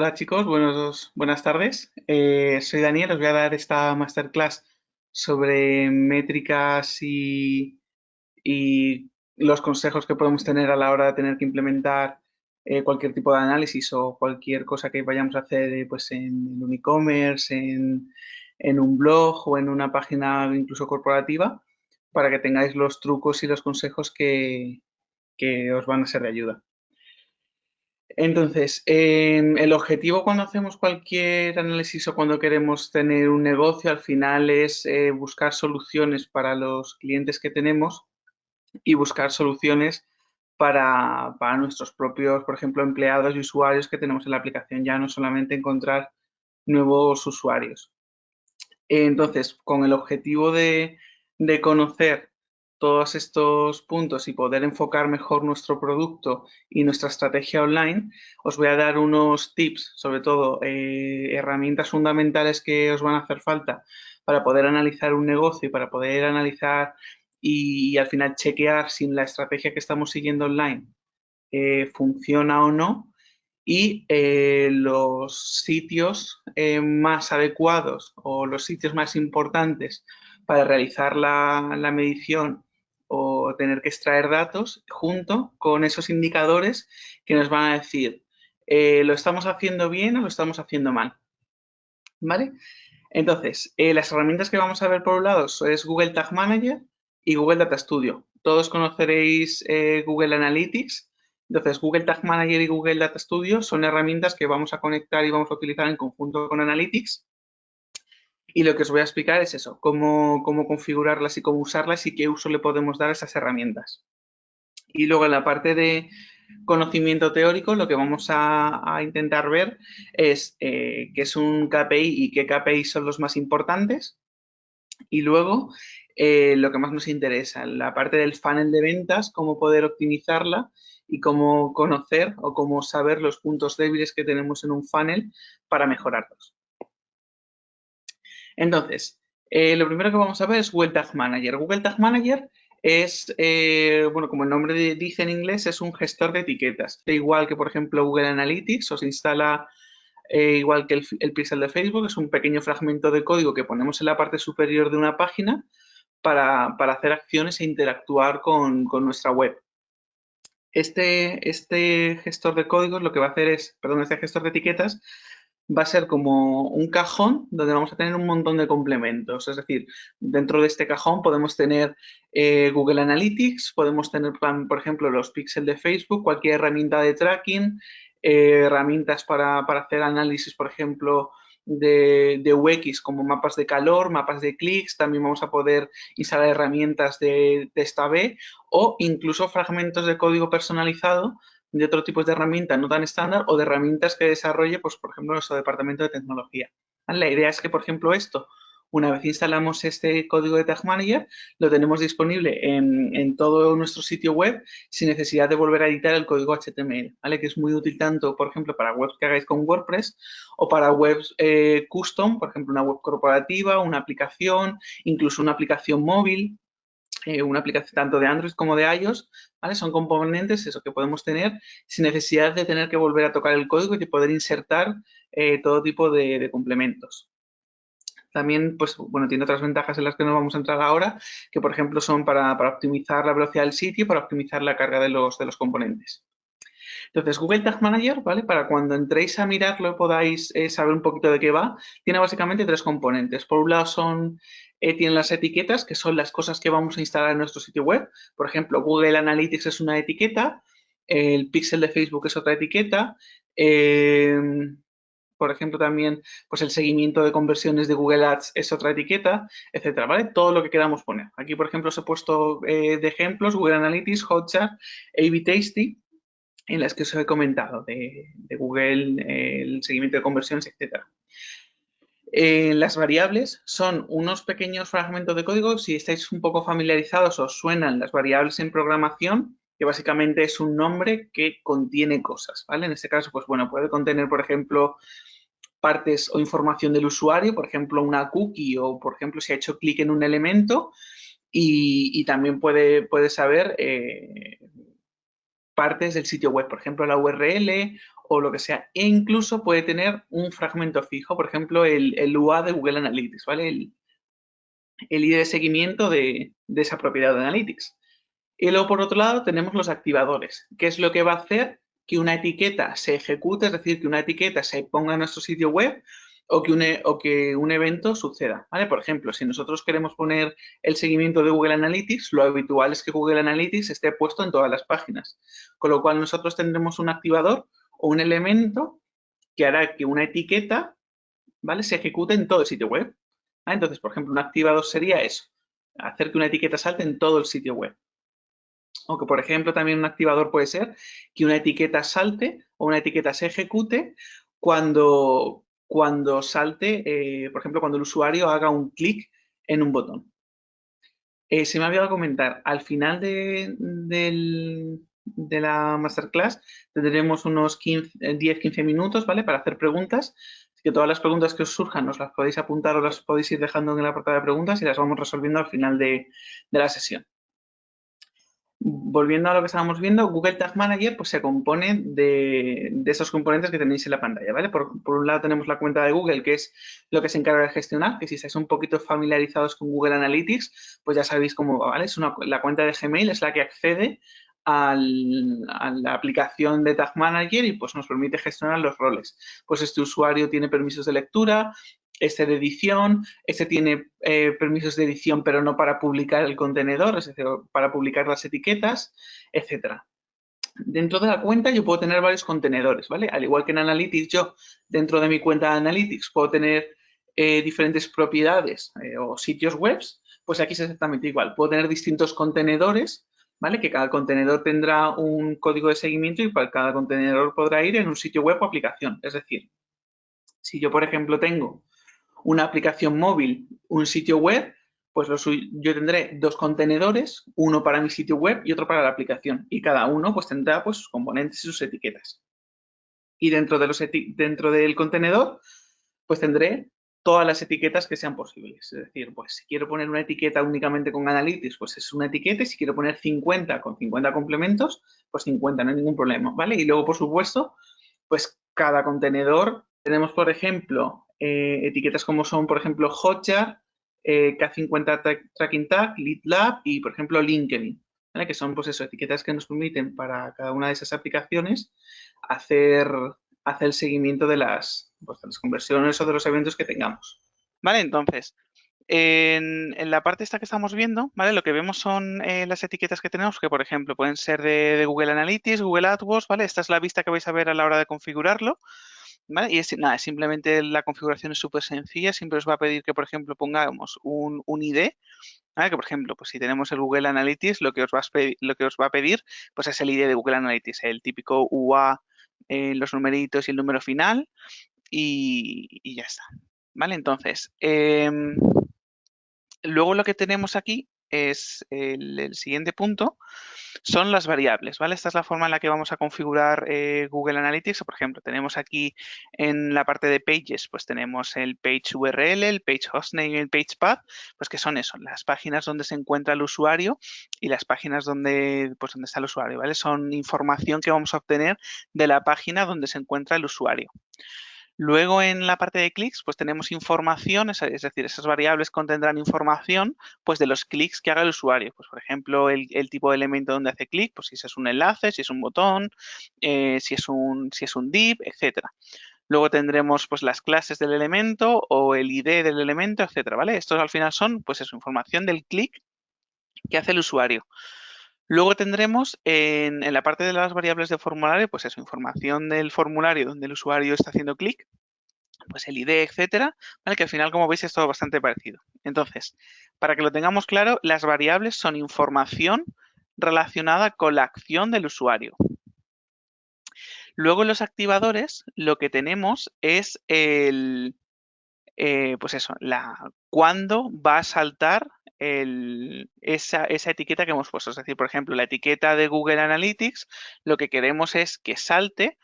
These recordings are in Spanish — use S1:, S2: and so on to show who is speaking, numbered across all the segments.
S1: Hola chicos, buenas tardes. Soy Daniel, os voy a dar esta masterclass sobre métricas y los consejos que podemos tener a la hora de tener que implementar cualquier tipo de análisis o cualquier cosa que vayamos a hacer pues en un e-commerce, en un blog o en una página incluso corporativa, para que tengáis los trucos y los consejos que os van a ser de ayuda. Entonces, el objetivo cuando hacemos cualquier análisis o cuando queremos tener un negocio, al final es buscar soluciones para los clientes que tenemos y buscar soluciones para nuestros propios, por ejemplo, empleados y usuarios que tenemos en la aplicación, ya no solamente encontrar nuevos usuarios. Entonces, con el objetivo de conocer todos estos puntos y poder enfocar mejor nuestro producto y nuestra estrategia online, os voy a dar unos tips, sobre todo herramientas fundamentales que os van a hacer falta para poder analizar un negocio y para poder analizar y al final chequear si la estrategia que estamos siguiendo online funciona o no y los sitios más adecuados o los sitios más importantes para realizar la medición o tener que extraer datos junto con esos indicadores que nos van a decir lo estamos haciendo bien o lo estamos haciendo mal. ¿Vale? Entonces, las herramientas que vamos a ver por un lado es Google Tag Manager y Google Data Studio. Todos conoceréis Google Analytics. Entonces, Google Tag Manager y Google Data Studio son herramientas que vamos a conectar y vamos a utilizar en conjunto con Analytics. Y lo que os voy a explicar es eso, cómo configurarlas y cómo usarlas y qué uso le podemos dar a esas herramientas. Y luego en la parte de conocimiento teórico, lo que vamos a intentar ver es qué es un KPI y qué KPI son los más importantes. Y luego, lo que más nos interesa, la parte del funnel de ventas, cómo poder optimizarla y cómo conocer o cómo saber los puntos débiles que tenemos en un funnel para mejorarlos. Entonces, lo primero que vamos a ver es Google Tag Manager. Google Tag Manager es, bueno, como el nombre dice en inglés, es un gestor de etiquetas. Da igual que, por ejemplo, Google Analytics os instala igual que el pixel de Facebook, es un pequeño fragmento de código que ponemos en la parte superior de una página para hacer acciones e interactuar con nuestra web. Este gestor de códigos lo que va a hacer es, perdón, este gestor de etiquetas va a ser como un cajón donde vamos a tener un montón de complementos. Es decir, dentro de este cajón podemos tener Google Analytics, podemos tener, por ejemplo, los píxeles de Facebook, cualquier herramienta de tracking, herramientas para hacer análisis, por ejemplo, de UX como mapas de calor, mapas de clics. También vamos a poder instalar herramientas de test A/B o incluso fragmentos de código personalizado de otro tipo de herramientas no tan estándar o de herramientas que desarrolle, pues, por ejemplo, nuestro departamento de tecnología. ¿Vale? La idea es que, por ejemplo, esto, una vez instalamos este código de Tag Manager, lo tenemos disponible en todo nuestro sitio web sin necesidad de volver a editar el código HTML, ¿vale? Que es muy útil tanto, por ejemplo, para webs que hagáis con WordPress o para webs custom, por ejemplo, una web corporativa, una aplicación, incluso una aplicación móvil, una aplicación tanto de Android como de iOS, ¿vale? Son componentes eso que podemos tener sin necesidad de tener que volver a tocar el código y de poder insertar todo tipo de complementos. También, pues, bueno, tiene otras ventajas en las que no vamos a entrar ahora, que por ejemplo son para optimizar la velocidad del sitio y para optimizar la carga de los componentes. Entonces, Google Tag Manager, ¿vale? Para cuando entréis a mirarlo y podáis saber un poquito de qué va, tiene básicamente tres componentes. Por un lado tienen las etiquetas, que son las cosas que vamos a instalar en nuestro sitio web. Por ejemplo, Google Analytics es una etiqueta, el pixel de Facebook es otra etiqueta, por ejemplo, también pues el seguimiento de conversiones de Google Ads es otra etiqueta, etcétera, ¿vale? Todo lo que queramos poner. Aquí, por ejemplo, os he puesto de ejemplos Google Analytics, Hotjar, A/B Tasty, en las que os he comentado de Google, el seguimiento de conversiones, etcétera. Las variables son unos pequeños fragmentos de código. Si estáis un poco familiarizados, os suenan las variables en programación, que básicamente es un nombre que contiene cosas, ¿vale? En este caso, pues bueno, puede contener, por ejemplo, partes o información del usuario, por ejemplo, una cookie o, por ejemplo, si ha hecho clic en un elemento y también puede saber partes del sitio web, por ejemplo, la URL o lo que sea. E incluso puede tener un fragmento fijo, por ejemplo, el UA de Google Analytics, ¿vale? El ID de seguimiento de esa propiedad de Analytics. Y luego, por otro lado, tenemos los activadores, que es lo que va a hacer que una etiqueta se ejecute, es decir, que una etiqueta se ponga en nuestro sitio web o que un evento suceda, ¿vale? Por ejemplo, si nosotros queremos poner el seguimiento de Google Analytics, lo habitual es que Google Analytics esté puesto en todas las páginas, con lo cual nosotros tendremos un activador o un elemento que hará que una etiqueta, ¿vale?, se ejecute en todo el sitio web. ¿Vale? Entonces, por ejemplo, un activador sería eso, hacer que una etiqueta salte en todo el sitio web. O que, por ejemplo, también un activador puede ser que una etiqueta salte o una etiqueta se ejecute cuando salte, por ejemplo, cuando el usuario haga un clic en un botón. Se me ha olvidado comentar, al final de la masterclass tendremos unos 10-15 minutos, ¿vale?, para hacer preguntas. Así que todas las preguntas que os surjan os las podéis apuntar o las podéis ir dejando en el apartado de preguntas y las vamos resolviendo al final de la sesión. Volviendo a lo que estábamos viendo, Google Tag Manager pues, se compone de esos componentes que tenéis en la pantalla, ¿vale? Por un lado tenemos la cuenta de Google, que es lo que se encarga de gestionar, que si estáis un poquito familiarizados con Google Analytics, pues ya sabéis cómo va, ¿vale? La cuenta de Gmail es la que accede a la aplicación de Tag Manager y pues nos permite gestionar los roles. Pues este usuario tiene permisos de lectura, este de edición, este tiene permisos de edición pero no para publicar el contenedor, es decir, para publicar las etiquetas, etcétera. Dentro de la cuenta yo puedo tener varios contenedores, ¿vale? Al igual que en Analytics, yo dentro de mi cuenta de Analytics puedo tener diferentes propiedades o sitios web, pues aquí es exactamente igual. Puedo tener distintos contenedores, ¿vale? Que cada contenedor tendrá un código de seguimiento y para cada contenedor podrá ir en un sitio web o aplicación. Es decir, si yo, por ejemplo, tengo una aplicación móvil, un sitio web, pues yo tendré dos contenedores, uno para mi sitio web y otro para la aplicación. Y cada uno pues tendrá pues, sus componentes y sus etiquetas. Y dentro del contenedor, pues tendré todas las etiquetas que sean posibles. Es decir, pues si quiero poner una etiqueta únicamente con Analytics, pues es una etiqueta. Y si quiero poner 50 con 50 complementos, pues 50, no hay ningún problema, ¿vale? Y luego, por supuesto, pues cada contenedor tenemos, por ejemplo, etiquetas como son, por ejemplo, Hotjar, K50 Tracking Tag, Lead Lab y, por ejemplo, LinkedIn, ¿vale? Que son, pues eso, etiquetas que nos permiten para cada una de esas aplicaciones hacer el seguimiento de pues, de las conversiones o de los eventos que tengamos. Vale, entonces, en la parte esta que estamos viendo, ¿vale? Lo que vemos son las etiquetas que tenemos, que por ejemplo pueden ser de Google Analytics, Google AdWords, ¿vale? Esta es la vista que vais a ver a la hora de configurarlo, ¿vale? Y nada, simplemente la configuración es súper sencilla, siempre os va a pedir que, por ejemplo, pongamos un ID, ¿vale? Que, por ejemplo, pues si tenemos el Google Analytics, lo que os va a pedir, pues es el ID de Google Analytics, el típico UA, los numeritos y el número final, y ya está, ¿vale? Entonces, luego lo que tenemos aquí es el siguiente punto, son las variables, ¿vale? Esta es la forma en la que vamos a configurar Google Analytics. Por ejemplo, tenemos aquí en la parte de Pages, pues tenemos el Page URL, el Page Hostname y el Page Path, pues que son eso, las páginas donde se encuentra el usuario y las páginas donde está el usuario, ¿vale? Son información que vamos a obtener de la página donde se encuentra el usuario. Luego en la parte de clics, pues tenemos información, es decir, esas variables contendrán información pues de los clics que haga el usuario. Pues por ejemplo, el tipo de elemento donde hace clic, pues si es un enlace, si es un botón, si es un div, etcétera. Luego tendremos pues las clases del elemento o el ID del elemento, etcétera, ¿vale? Estos al final son pues eso, información del clic que hace el usuario. Luego tendremos en la parte de las variables de formulario, pues eso, información del formulario donde el usuario está haciendo clic, pues el ID, etcétera, ¿vale? Que al final, como veis, es todo bastante parecido. Entonces, para que lo tengamos claro, las variables son información relacionada con la acción del usuario. Luego en los activadores, lo que tenemos es pues eso, cuándo va a saltar esa etiqueta que hemos puesto. Es decir, por ejemplo, la etiqueta de Google Analytics, lo que queremos es que salte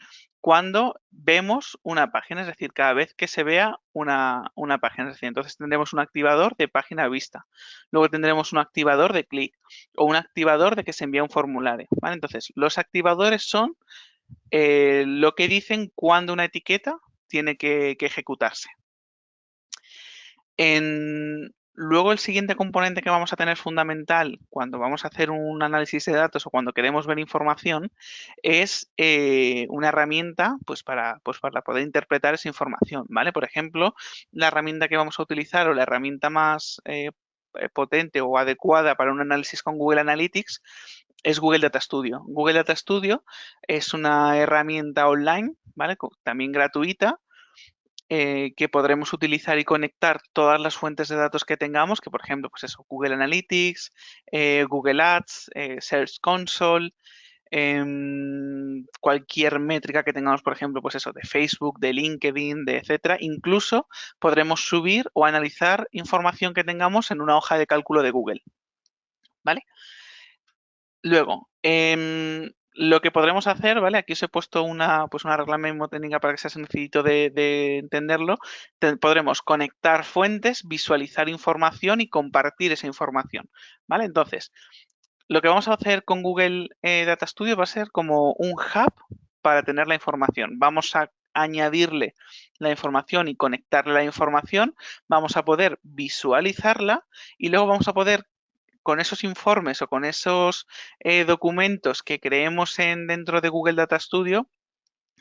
S1: cuando vemos una página, es decir, cada vez que se vea una página. Es decir, entonces tendremos un activador de página vista, luego tendremos un activador de clic o un activador de que se envía un formulario. ¿Vale? Entonces, los activadores son lo que dicen cuando una etiqueta tiene que ejecutarse. Luego el siguiente componente que vamos a tener fundamental cuando vamos a hacer un análisis de datos o cuando queremos ver información es una herramienta para poder interpretar esa información, ¿vale? Por ejemplo, la herramienta que vamos a utilizar o la herramienta más potente o adecuada para un análisis con Google Analytics es Google Data Studio. Google Data Studio es una herramienta online, ¿vale? También gratuita, que podremos utilizar y conectar todas las fuentes de datos que tengamos, que por ejemplo, pues eso, Google Analytics, Google Ads, Search Console, cualquier métrica que tengamos, por ejemplo, pues eso, de Facebook, de LinkedIn, de etcétera. Incluso podremos subir o analizar información que tengamos en una hoja de cálculo de Google, ¿vale? Luego, lo que podremos hacer, ¿vale? Aquí os he puesto una regla mnemotécnica para que sea sencillito de entenderlo. Podremos conectar fuentes, visualizar información y compartir esa información, ¿vale? Entonces, lo que vamos a hacer con Google Data Studio va a ser como un hub para tener la información. Vamos a añadirle la información y conectarle la información, vamos a poder visualizarla y luego vamos a poder con esos informes o con esos documentos que creemos dentro de Google Data Studio,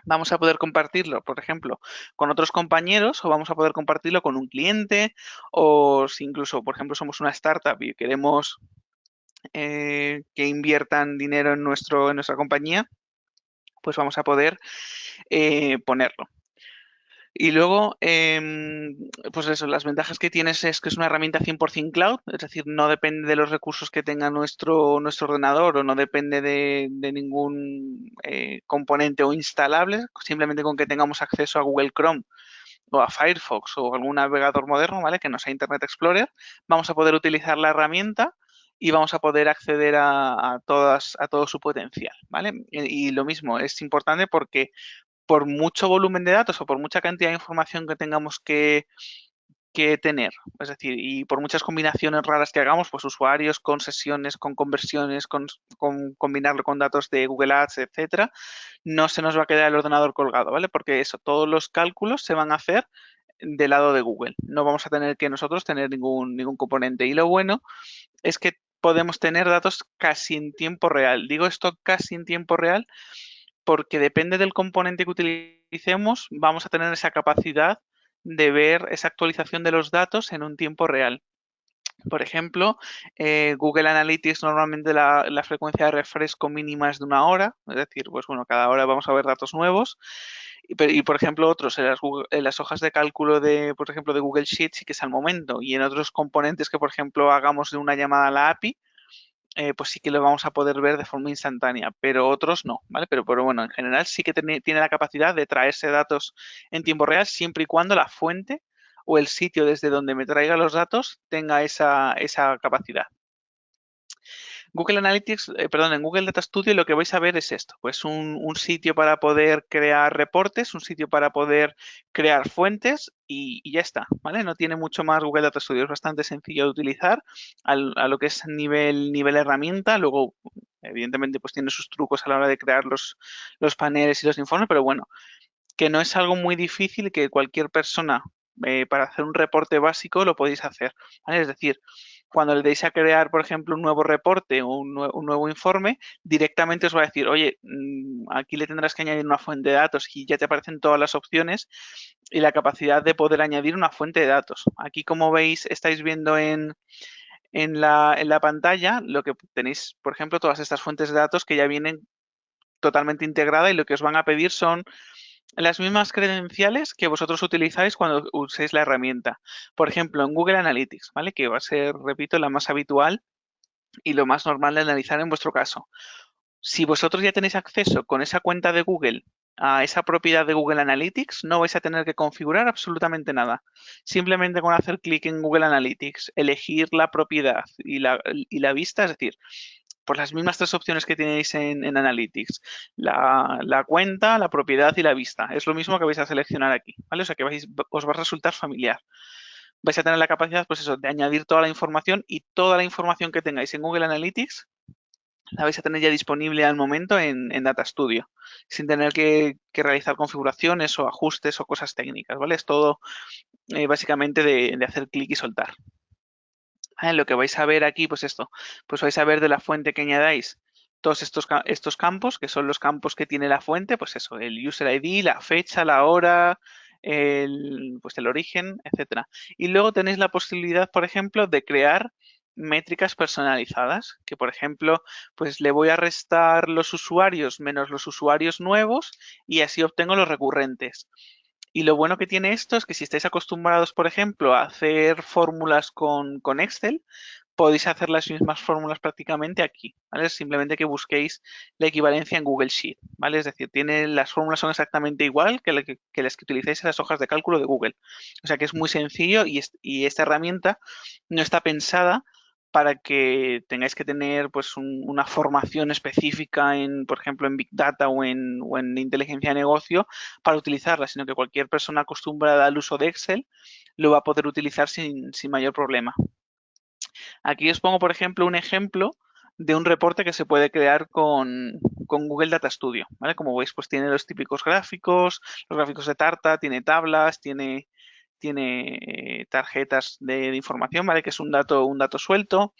S1: vamos a poder compartirlo, por ejemplo, con otros compañeros o vamos a poder compartirlo con un cliente o si incluso, por ejemplo, somos una startup y queremos que inviertan dinero en nuestra compañía, pues vamos a poder ponerlo. Y luego, pues eso, las ventajas que tienes es que es una herramienta 100% cloud, es decir, no depende de los recursos que tenga nuestro ordenador o no depende de ningún componente o instalable, simplemente con que tengamos acceso a Google Chrome o a Firefox o algún navegador moderno, ¿vale? Que no sea Internet Explorer, vamos a poder utilizar la herramienta y vamos a poder acceder a todo su potencial, ¿vale? Y lo mismo, es importante porque por mucho volumen de datos o por mucha cantidad de información que tengamos que tener, es decir, y por muchas combinaciones raras que hagamos, pues usuarios con sesiones, con conversiones, con combinarlo con datos de Google Ads, etcétera, no se nos va a quedar el ordenador colgado, ¿vale? Porque eso, todos los cálculos se van a hacer del lado de Google. No vamos a tener que nosotros tener ningún componente. Y lo bueno es que podemos tener datos casi en tiempo real. Digo esto casi en tiempo real porque depende del componente que utilicemos, vamos a tener esa capacidad de ver esa actualización de los datos en un tiempo real. Por ejemplo, Google Analytics normalmente la frecuencia de refresco mínima es de 1 hora, es decir, pues bueno, cada hora vamos a ver datos nuevos. Y por ejemplo, otros en las hojas de cálculo por ejemplo, de Google Sheets sí que es al momento. Y en otros componentes que, por ejemplo, hagamos de una llamada a la API, pues sí que lo vamos a poder ver de forma instantánea, pero otros no, ¿vale? Pero bueno, en general sí que tiene la capacidad de traerse datos en tiempo real siempre y cuando la fuente o el sitio desde donde me traiga los datos tenga esa capacidad. Google Analytics, perdón, en Google Data Studio lo que vais a ver es esto, pues un sitio para poder crear reportes, un sitio para poder crear fuentes y ya está, ¿vale? No tiene mucho más Google Data Studio, es bastante sencillo de utilizar a lo que es nivel herramienta, luego evidentemente pues tiene sus trucos a la hora de crear los paneles y los informes, pero bueno, que no es algo muy difícil que cualquier persona para hacer un reporte básico lo podéis hacer, ¿vale? Es decir, cuando le deis a crear, por ejemplo, un nuevo reporte o un nuevo informe, directamente os va a decir, oye, aquí le tendrás que añadir una fuente de datos y ya te aparecen todas las opciones y la capacidad de poder añadir una fuente de datos. Aquí, como veis, estáis viendo en la pantalla lo que tenéis, por ejemplo, todas estas fuentes de datos que ya vienen totalmente integradas y lo que os van a pedir son las mismas credenciales que vosotros utilizáis cuando uséis la herramienta. Por ejemplo, en Google Analytics, ¿vale? Que va a ser, repito, la más habitual y lo más normal de analizar en vuestro caso. Si vosotros ya tenéis acceso con esa cuenta de Google a esa propiedad de Google Analytics, no vais a tener que configurar absolutamente nada. Simplemente con hacer clic en Google Analytics, elegir la propiedad y la vista, es decir,
S2: por las mismas tres opciones que tenéis en Analytics. La cuenta, la propiedad y la vista. Es lo mismo que vais a seleccionar aquí, ¿vale? O sea que os va a resultar familiar. Vais a tener la capacidad, pues eso, de añadir toda la información y toda la información que tengáis en Google Analytics la vais a tener ya disponible al momento en Data Studio, sin tener que realizar configuraciones o ajustes o cosas técnicas, ¿vale? Es todo básicamente de hacer clic y soltar. Lo que vais a ver aquí, pues esto, pues vais a ver de la fuente que añadáis todos estos campos, que son los campos que tiene la fuente, pues eso, el user ID, la fecha, la hora, pues el origen, etcétera. Y luego tenéis la posibilidad, por ejemplo, de crear métricas personalizadas, que por ejemplo, pues le voy a restar los usuarios menos los usuarios nuevos y así obtengo los recurrentes. Y lo bueno que tiene esto es que si estáis acostumbrados, por ejemplo, a hacer fórmulas con Excel, podéis hacer las mismas fórmulas prácticamente aquí, ¿vale? Simplemente que busquéis la equivalencia en Google Sheet, ¿vale? Es decir, las fórmulas son exactamente igual que las que utilicéis en las hojas de cálculo de Google. O sea que es muy sencillo y esta herramienta no está pensada para que tengáis que tener pues una formación específica en, por ejemplo, en Big Data o en inteligencia de negocio para utilizarla, sino que cualquier persona acostumbrada al uso de Excel lo va a poder utilizar sin mayor problema. Aquí os pongo, por ejemplo, un ejemplo de un reporte que se puede crear con Google Data Studio, ¿vale? Como veis, pues tiene los típicos gráficos, los gráficos de tarta, tiene tablas, tiene tarjetas de información, ¿vale? Que es un dato suelto,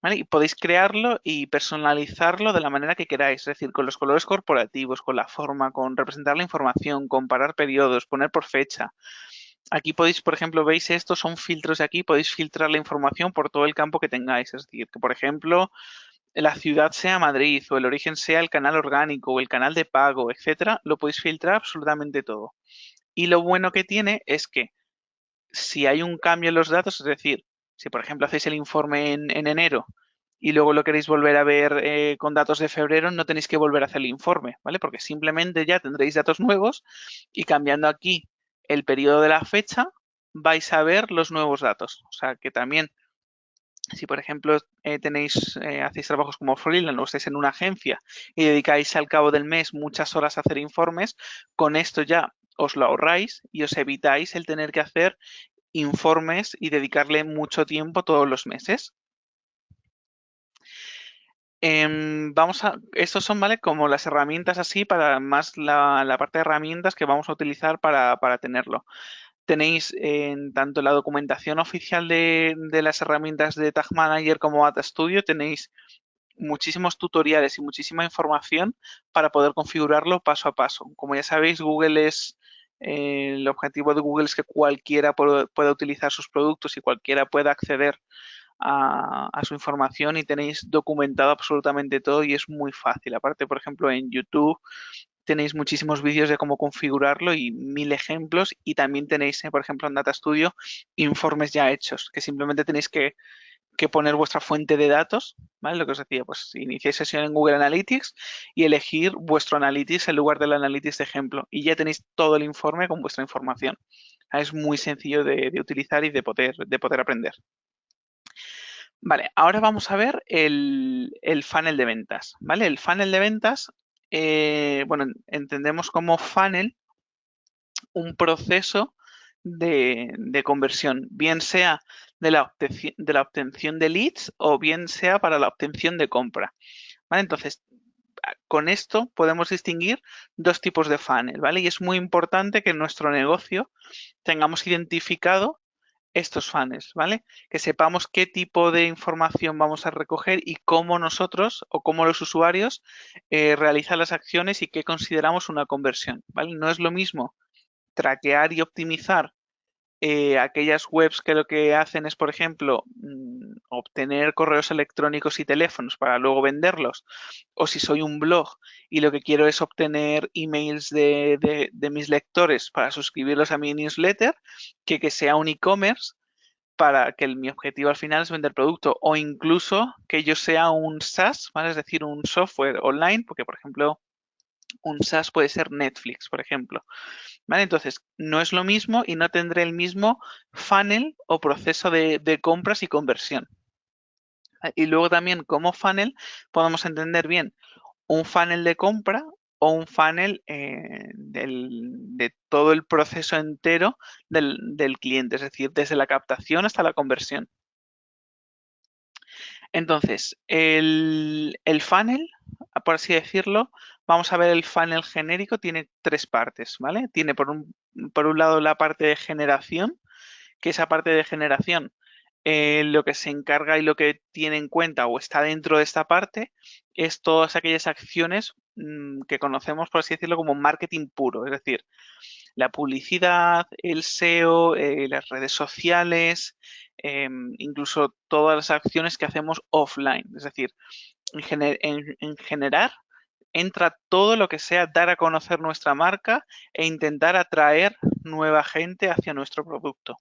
S2: ¿vale? Y podéis crearlo y personalizarlo de la manera que queráis, es decir, con los colores corporativos, con la forma, con representar la información, comparar periodos, poner por fecha. Aquí podéis, por ejemplo, veis estos son filtros de aquí, podéis filtrar la información por todo el campo que tengáis. Es decir, que por ejemplo, la ciudad sea Madrid o el origen sea el canal orgánico o el canal de pago, etcétera, lo podéis filtrar absolutamente todo. Y lo bueno que tiene es que si hay un cambio en los datos, es decir, si por ejemplo hacéis el informe en enero y luego lo queréis volver a ver con datos de febrero, no tenéis que volver a hacer el informe, ¿vale? Porque simplemente ya tendréis datos nuevos y cambiando aquí el periodo de la fecha, vais a ver los nuevos datos. O sea que también, si por ejemplo hacéis trabajos como freelance o estáis en una agencia y dedicáis al cabo del mes muchas horas a hacer informes, con esto ya os lo ahorráis y os evitáis el tener que hacer informes y dedicarle mucho tiempo todos los meses. Estos son, ¿vale? Como las herramientas así para más la parte de herramientas que vamos a utilizar para tenerlo. Tenéis en tanto la documentación oficial de las herramientas de Tag Manager como Data Studio, tenéis muchísimos tutoriales y muchísima información para poder configurarlo paso a paso. Como ya sabéis, el objetivo de Google es que cualquiera pueda utilizar sus productos y cualquiera pueda acceder a su información y tenéis documentado absolutamente todo y es muy fácil. Aparte, por ejemplo, en YouTube tenéis muchísimos vídeos de cómo configurarlo y 1000 ejemplos y también tenéis, por ejemplo, en Data Studio informes ya hechos que simplemente tenéis que poner vuestra fuente de datos, ¿vale? Lo que os decía, pues iniciáis sesión en Google Analytics y elegir vuestro Analytics en lugar del Analytics de ejemplo y ya tenéis todo el informe con vuestra información. Es muy sencillo de utilizar y de poder aprender. Vale, ahora vamos a ver el funnel de ventas, ¿vale? El funnel de ventas, bueno, entendemos como funnel un proceso de conversión, bien sea de la obtención de leads o bien sea para la obtención de compra, ¿vale? Entonces, con esto podemos distinguir dos tipos de funnel, ¿vale? Y es muy importante que en nuestro negocio tengamos identificado estos funnels, ¿vale? Que sepamos qué tipo de información vamos a recoger y cómo nosotros o cómo los usuarios realizan las acciones y qué consideramos una conversión, ¿vale? No es lo mismo traquear y optimizar aquellas webs que lo que hacen es, por ejemplo, obtener correos electrónicos y teléfonos para luego venderlos, o si soy un blog y lo que quiero es obtener emails de mis lectores para suscribirlos a mi newsletter, que sea un e-commerce para que mi objetivo al final es vender producto o incluso que yo sea un SaaS, ¿vale? Es decir, un software online, porque por ejemplo un SaaS puede ser Netflix, por ejemplo. ¿Vale? Entonces, no es lo mismo y no tendré el mismo funnel o proceso de compras y conversión. Y luego también como funnel podemos entender bien un funnel de compra o un funnel de todo el proceso entero del cliente, es decir, desde la captación hasta la conversión. Entonces, el funnel, por así decirlo, vamos a ver el funnel genérico, tiene tres partes, ¿vale? Tiene por un lado la parte de generación, que esa parte de generación lo que se encarga y lo que tiene en cuenta o está dentro de esta parte es todas aquellas acciones que conocemos, por así decirlo, como marketing puro, es decir, la publicidad, el SEO, las redes sociales, incluso todas las acciones que hacemos offline, es decir, en generar entra todo lo que sea dar a conocer nuestra marca e intentar atraer nueva gente hacia nuestro producto.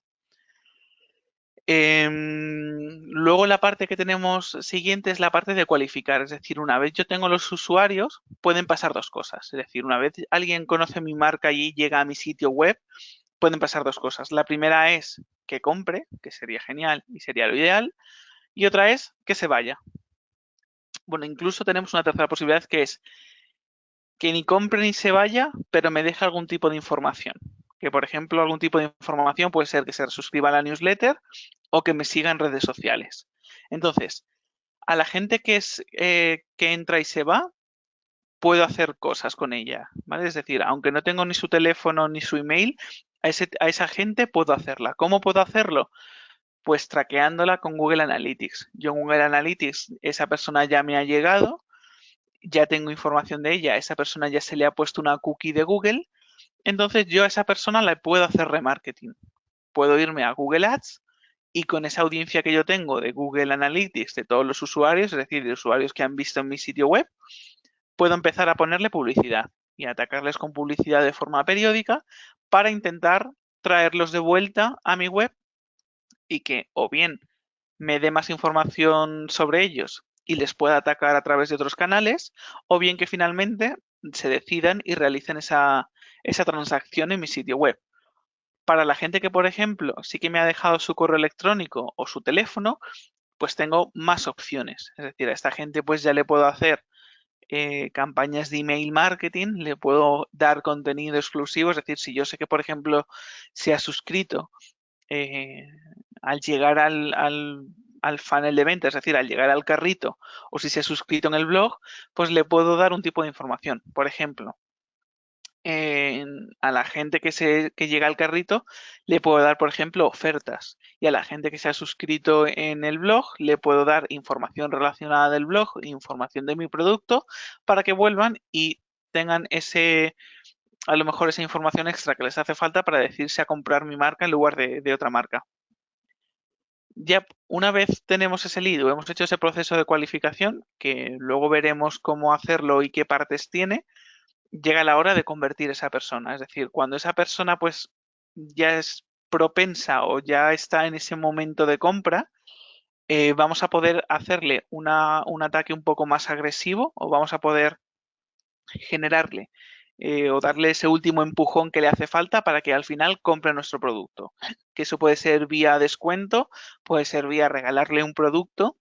S2: Luego la parte que tenemos siguiente es la parte de cualificar, es decir, una vez yo tengo los usuarios, pueden pasar dos cosas. Es decir, una vez alguien conoce mi marca y llega a mi sitio web, pueden pasar dos cosas. La primera es que compre, que sería genial y sería lo ideal, y otra es que se vaya. Bueno, incluso tenemos una tercera posibilidad que es que ni compre ni se vaya, pero me deje algún tipo de información. Que, por ejemplo, algún tipo de información puede ser que se suscriba a la newsletter o que me siga en redes sociales. Entonces, a la gente que entra y se va, puedo hacer cosas con ella, ¿vale? Es decir, aunque no tengo ni su teléfono ni su email, a esa gente puedo hacerla. ¿Cómo puedo hacerlo? Pues traqueándola con Google Analytics. Yo en Google Analytics, esa persona ya me ha llegado, ya tengo información de ella, a esa persona ya se le ha puesto una cookie de Google, entonces yo a esa persona le puedo hacer remarketing. Puedo irme a Google Ads y con esa audiencia que yo tengo de Google Analytics, de todos los usuarios, es decir, de usuarios que han visto en mi sitio web, puedo empezar a ponerle publicidad y atacarles con publicidad de forma periódica para intentar traerlos de vuelta a mi web y que o bien me dé más información sobre ellos y les pueda atacar a través de otros canales, o bien que finalmente se decidan y realicen esa transacción en mi sitio web. Para la gente que, por ejemplo, sí que me ha dejado su correo electrónico o su teléfono, pues tengo más opciones. Es decir, a esta gente pues ya le puedo hacer campañas de email marketing, le puedo dar contenido exclusivo. Es decir, si yo sé que, por ejemplo, se ha suscrito eh, al llegar al funnel de venta, es decir, al llegar al carrito, o si se ha suscrito en el blog, pues le puedo dar un tipo de información. Por ejemplo, a la gente que llega al carrito le puedo dar, por ejemplo, ofertas. Y a la gente que se ha suscrito en el blog le puedo dar información relacionada del blog, información de mi producto, para que vuelvan y tengan a lo mejor esa información extra que les hace falta para decidirse a comprar mi marca en lugar de otra marca. Ya una vez tenemos ese lead o hemos hecho ese proceso de cualificación, que luego veremos cómo hacerlo y qué partes tiene, llega la hora de convertir a esa persona. Es decir, cuando esa persona pues ya es propensa o ya está en ese momento de compra, vamos a poder hacerle un ataque un poco más agresivo o vamos a poder generarle o darle ese último empujón que le hace falta para que al final compre nuestro producto. Que eso puede ser vía descuento, puede ser vía regalarle un producto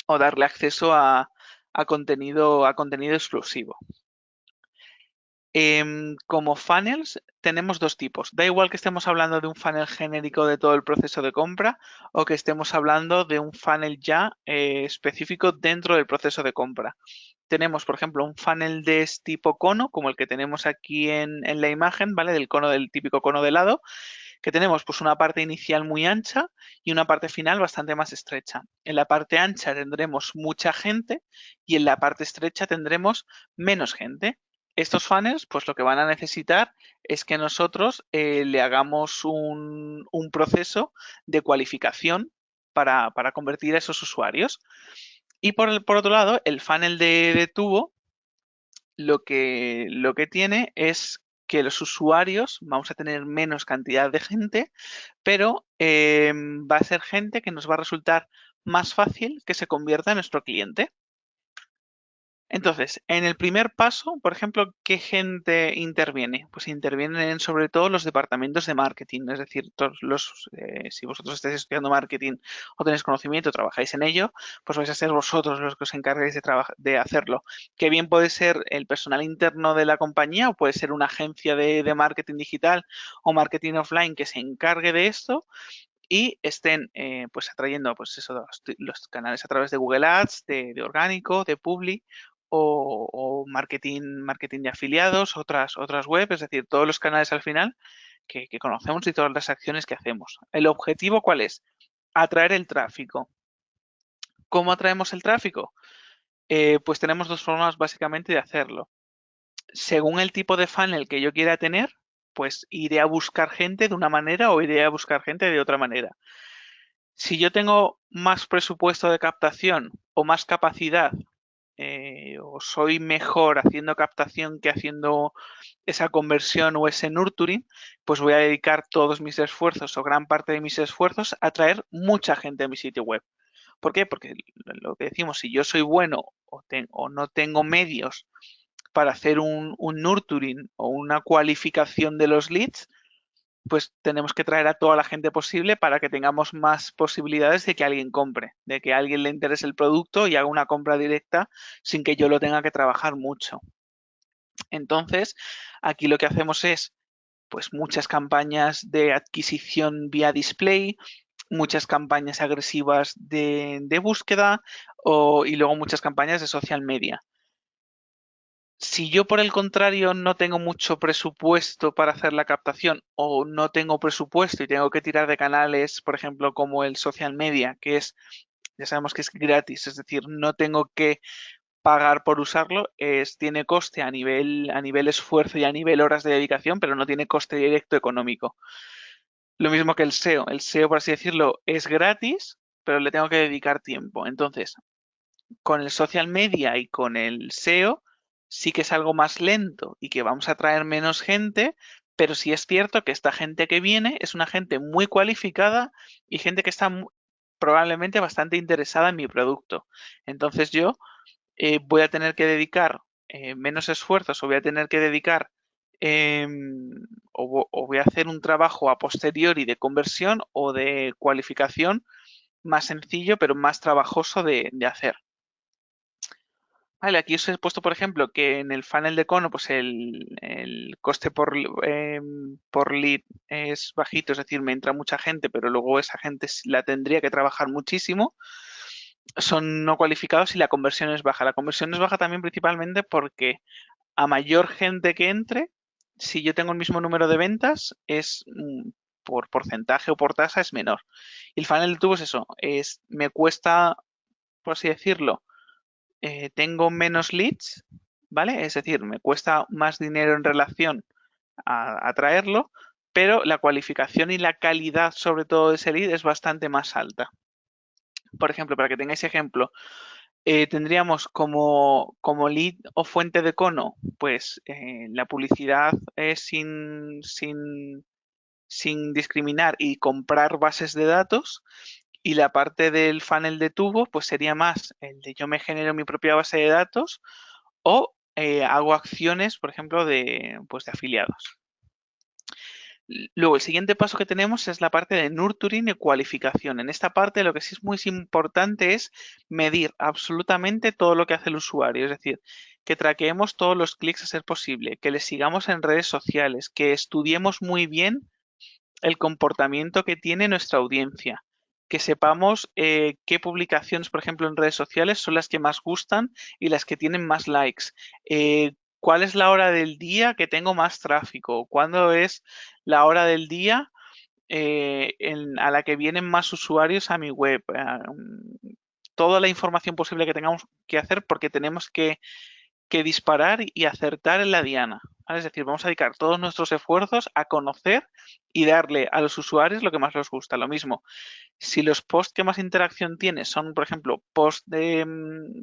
S2: o darle acceso a contenido exclusivo. Como funnels tenemos dos tipos. Da igual que estemos hablando de un funnel genérico de todo el proceso de compra o que estemos hablando de un funnel ya específico dentro del proceso de compra. Tenemos, por ejemplo, un funnel de tipo cono, como el que tenemos aquí en la imagen, ¿vale? Del típico cono de helado, que tenemos pues una parte inicial muy ancha y una parte final bastante más estrecha. En la parte ancha tendremos mucha gente y en la parte estrecha tendremos menos gente. Estos funnels, pues lo que van a necesitar es que nosotros le hagamos un proceso de cualificación para convertir a esos usuarios. Y por otro lado, el funnel de tubo lo que tiene es que los usuarios vamos a tener menos cantidad de gente, pero va a ser gente que nos va a resultar más fácil que se convierta en nuestro cliente. Entonces, en el primer paso, por ejemplo, ¿qué gente interviene? Pues intervienen sobre todo los departamentos de marketing, es decir, si vosotros estáis estudiando marketing o tenéis conocimiento, trabajáis en ello, pues vais a ser vosotros los que os encarguéis de hacerlo. Que bien puede ser el personal interno de la compañía o puede ser una agencia de marketing digital o marketing offline que se encargue de esto y estén pues atrayendo pues eso, los canales a través de Google Ads, de orgánico, de Publi o marketing de afiliados, otras webs, es decir, todos los canales al final que conocemos y todas las acciones que hacemos. ¿El objetivo cuál es? Atraer el tráfico. ¿Cómo atraemos el tráfico? Pues tenemos dos formas básicamente de hacerlo. Según el tipo de funnel que yo quiera tener, pues iré a buscar gente de una manera o iré a buscar gente de otra manera. Si yo tengo más presupuesto de captación o más capacidad, o soy mejor haciendo captación que haciendo esa conversión o ese nurturing, pues voy a dedicar todos mis esfuerzos o gran parte de mis esfuerzos a traer mucha gente a mi sitio web. ¿Por qué? Porque lo que decimos, si yo soy bueno o no tengo medios para hacer un nurturing o una cualificación de los leads, pues tenemos que traer a toda la gente posible para que tengamos más posibilidades de que alguien compre, de que a alguien le interese el producto y haga una compra directa sin que yo lo tenga que trabajar mucho. Entonces, aquí lo que hacemos es pues muchas campañas de adquisición vía display, muchas campañas agresivas de búsqueda y luego muchas campañas de social media. Si yo, por el contrario, no tengo mucho presupuesto para hacer la captación o no tengo presupuesto y tengo que tirar de canales, por ejemplo, como el social media, que ya sabemos que es gratis, es decir, no tengo que pagar por usarlo, tiene coste a nivel esfuerzo y a nivel horas de dedicación, pero no tiene coste directo económico. Lo mismo que el SEO. El SEO, por así decirlo, es gratis, pero le tengo que dedicar tiempo. Entonces, con el social media y con el SEO sí que es algo más lento y que vamos a atraer menos gente, pero sí es cierto que esta gente que viene es una gente muy cualificada y gente que está probablemente bastante interesada en mi producto. Entonces yo voy a tener que dedicar menos esfuerzos o voy a tener que dedicar o voy a hacer un trabajo a posteriori de conversión o de cualificación más sencillo pero más trabajoso de hacer. Vale, aquí os he puesto, por ejemplo, que en el funnel de cono, pues el coste por lead es bajito, es decir, me entra mucha gente, pero luego esa gente la tendría que trabajar muchísimo. Son no cualificados y la conversión es baja. La conversión es baja también principalmente porque a mayor gente que entre, si yo tengo el mismo número de ventas, por porcentaje o por tasa es menor. Y el funnel de tubo es eso, me cuesta, por así decirlo, tengo menos leads, ¿vale? Es decir, me cuesta más dinero en relación a traerlo, pero la cualificación y la calidad sobre todo de ese lead es bastante más alta. Por ejemplo, para que tengáis ejemplo, tendríamos como lead o fuente de cono, pues la publicidad es sin discriminar y comprar bases de datos. Y la parte del funnel de tubo, pues sería más el de yo me genero mi propia base de datos o hago acciones, por ejemplo, pues de afiliados. Luego, el siguiente paso que tenemos es la parte de nurturing y cualificación. En esta parte lo que sí es muy importante es medir absolutamente todo lo que hace el usuario, es decir, que traqueemos todos los clics a ser posible, que le sigamos en redes sociales, que estudiemos muy bien el comportamiento que tiene nuestra audiencia, que sepamos qué publicaciones, por ejemplo, en redes sociales son las que más gustan y las que tienen más likes. ¿Cuál es la hora del día que tengo más tráfico? ¿Cuándo es la hora del día a la que vienen más usuarios a mi web? Toda la información posible que tengamos que hacer porque tenemos que disparar y acertar en la diana, ¿vale? Es decir, vamos a dedicar todos nuestros esfuerzos a conocer y darle a los usuarios lo que más les gusta. Lo mismo, si los posts que más interacción tienen son, por ejemplo, posts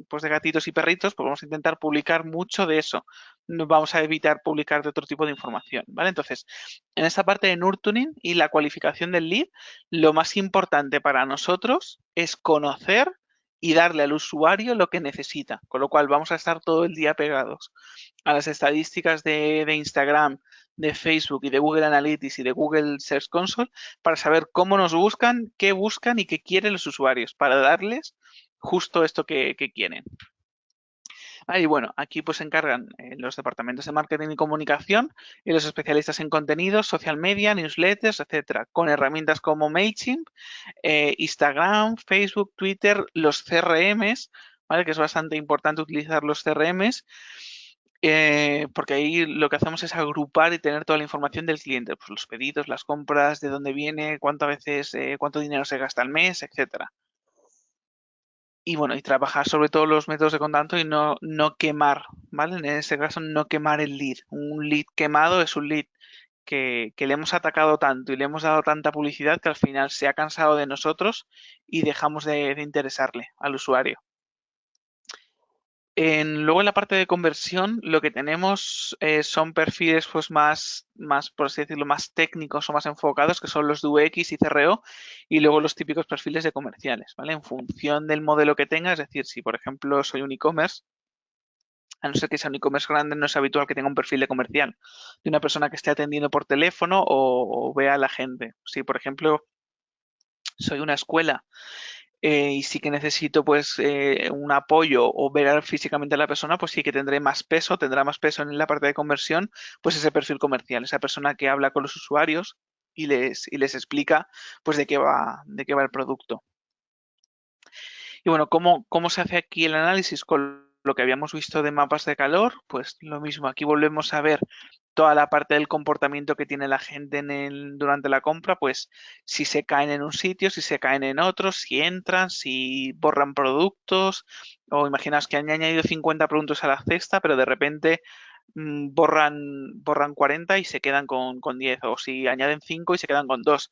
S2: pues de gatitos y perritos, pues vamos a intentar publicar mucho de eso. No vamos a evitar publicar de otro tipo de información, ¿vale? Entonces, en esta parte de nurturing y la cualificación del lead, lo más importante para nosotros es conocer y darle al usuario lo que necesita. Con lo cual vamos a estar todo el día pegados a las estadísticas de Instagram, de Facebook y de Google Analytics y de Google Search Console para saber cómo nos buscan y qué quieren los usuarios para darles justo esto que quieren. Y bueno, aquí pues se encargan los departamentos de marketing y comunicación y los especialistas en contenidos, social media, newsletters, etcétera, con herramientas como Mailchimp, Instagram, Facebook, Twitter, los CRMs, ¿vale? Que es bastante importante utilizar los CRMs. Porque ahí lo que hacemos es agrupar y tener toda la información del cliente, pues los pedidos, las compras, de dónde viene, cuántas veces, cuánto dinero se gasta al mes, etcétera. Y bueno, y trabajar sobre todo los métodos de contacto y no quemar, ¿vale? En este caso, no quemar el lead. Un lead quemado es un lead que le hemos atacado tanto y le hemos dado tanta publicidad que al final se ha cansado de nosotros y dejamos de interesarle al usuario. Luego en la parte de conversión lo que tenemos son perfiles pues más, por así decirlo, más técnicos o más enfocados, que son los de UX y CRO, y luego los típicos perfiles de comerciales, ¿vale? En función del modelo que tenga, es decir, si por ejemplo soy un e-commerce, a no ser que sea un e-commerce grande, no es habitual que tenga un perfil de comercial, de una persona que esté atendiendo por teléfono o vea a la gente. Si por ejemplo soy una escuela y sí que necesito pues un apoyo o ver físicamente a la persona, pues sí que tendrá más peso en la parte de conversión, pues ese perfil comercial, esa persona que habla con los usuarios y les explica pues de qué va el producto. Y bueno, ¿cómo se hace aquí el análisis con lo que habíamos visto de mapas de calor? Pues lo mismo, aquí volvemos a ver toda la parte del comportamiento que tiene la gente durante la compra, pues si se caen en un sitio, si se caen en otro, si entran, si borran productos, o imaginaos que han añadido 50 productos a la cesta, pero de repente borran 40 y se quedan con 10, o si añaden 5 y se quedan con 2.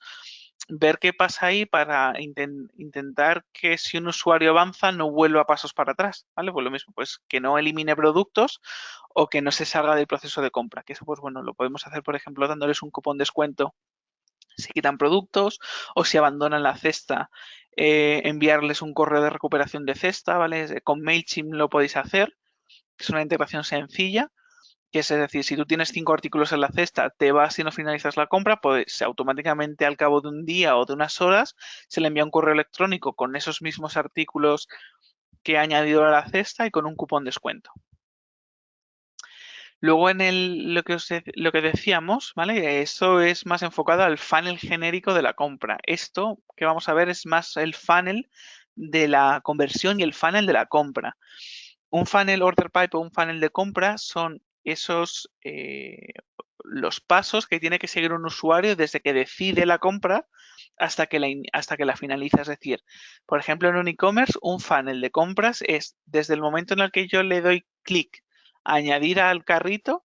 S2: Ver qué pasa ahí para intentar que si un usuario avanza no vuelva pasos para atrás, ¿vale? Pues lo mismo, pues que no elimine productos o que no se salga del proceso de compra, que eso pues bueno, lo podemos hacer por ejemplo dándoles un cupón de descuento si quitan productos o si abandonan la cesta, enviarles un correo de recuperación de cesta, ¿vale? Con Mailchimp lo podéis hacer, es una integración sencilla, que es decir, si tú tienes 5 artículos en la cesta, te vas y no finalizas la compra, pues automáticamente al cabo de un día o de unas horas se le envía un correo electrónico con esos mismos artículos que ha añadido a la cesta y con un cupón de descuento. Luego lo que decíamos, ¿vale? Eso es más enfocado al funnel genérico de la compra. Esto que vamos a ver es más el funnel de la conversión y el funnel de la compra. Un funnel order pipe o un funnel de compra son esos los pasos que tiene que seguir un usuario desde que decide la compra hasta que la finaliza. Es decir, por ejemplo, en un e-commerce, un funnel de compras es desde el momento en el que yo le doy clic a añadir al carrito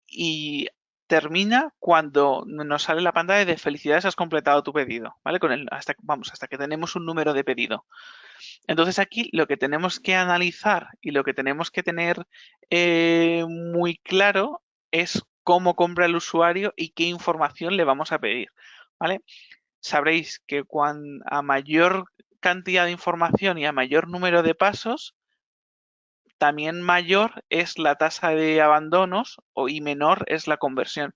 S2: y termina cuando nos sale la pantalla de felicidades, has completado tu pedido, ¿vale? Hasta que tenemos un número de pedido. Entonces aquí lo que tenemos que analizar y lo que tenemos que tener muy claro es cómo compra el usuario y qué información le vamos a pedir, ¿vale? Sabréis que a mayor cantidad de información y a mayor número de pasos, también mayor es la tasa de abandonos y menor es la conversión.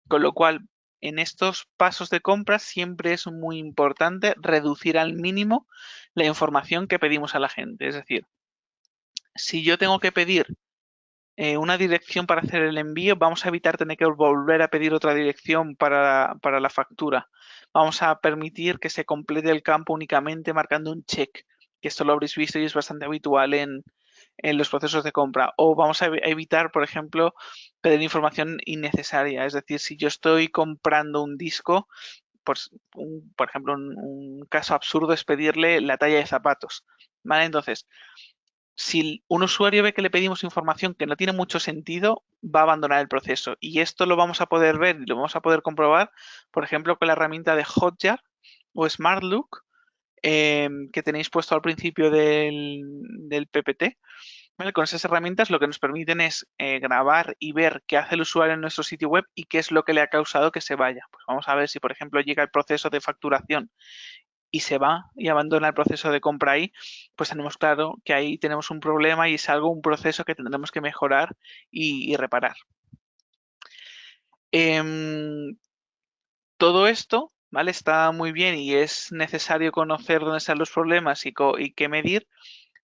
S2: Con lo cual, en estos pasos de compra siempre es muy importante reducir al mínimo la información que pedimos a la gente. Es decir, si yo tengo que pedir una dirección para hacer el envío, vamos a evitar tener que volver a pedir otra dirección para la factura. Vamos a permitir que se complete el campo únicamente marcando un check, que esto lo habréis visto y es bastante habitual en los procesos de compra. O vamos a evitar, por ejemplo, pedir información innecesaria. Es decir, si yo estoy comprando un disco, pues, por ejemplo, un caso absurdo es pedirle la talla de zapatos. ¿Vale? Entonces, si un usuario ve que le pedimos información que no tiene mucho sentido, va a abandonar el proceso. Y esto lo vamos a poder ver y lo vamos a poder comprobar, por ejemplo, con la herramienta de Hotjar o SmartLook que tenéis puesto al principio del PPT. ¿Vale? Con esas herramientas lo que nos permiten es grabar y ver qué hace el usuario en nuestro sitio web y qué es lo que le ha causado que se vaya. Pues vamos a ver si, por ejemplo, llega el proceso de facturación y se va y abandona el proceso de compra ahí, pues tenemos claro que ahí tenemos un problema y es un proceso que tendremos que mejorar y reparar. Todo esto, ¿vale? Está muy bien y es necesario conocer dónde están los problemas y qué medir,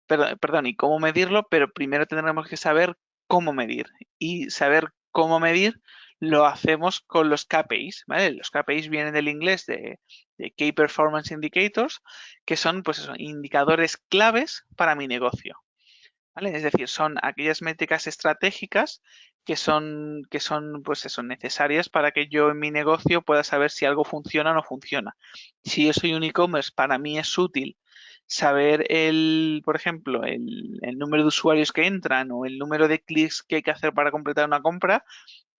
S2: perdón, y cómo medirlo, pero primero tendremos que saber cómo medir. Y saber cómo medir lo hacemos con los KPIs, ¿vale? Los KPIs vienen del inglés de Key Performance Indicators, que son, pues eso, indicadores claves para mi negocio, ¿vale? Es decir, son aquellas métricas estratégicas que son, pues eso, necesarias para que yo en mi negocio pueda saber si algo funciona o no funciona. Si yo soy un e-commerce, para mí es útil saber por ejemplo, el número de usuarios que entran o el número de clics que hay que hacer para completar una compra,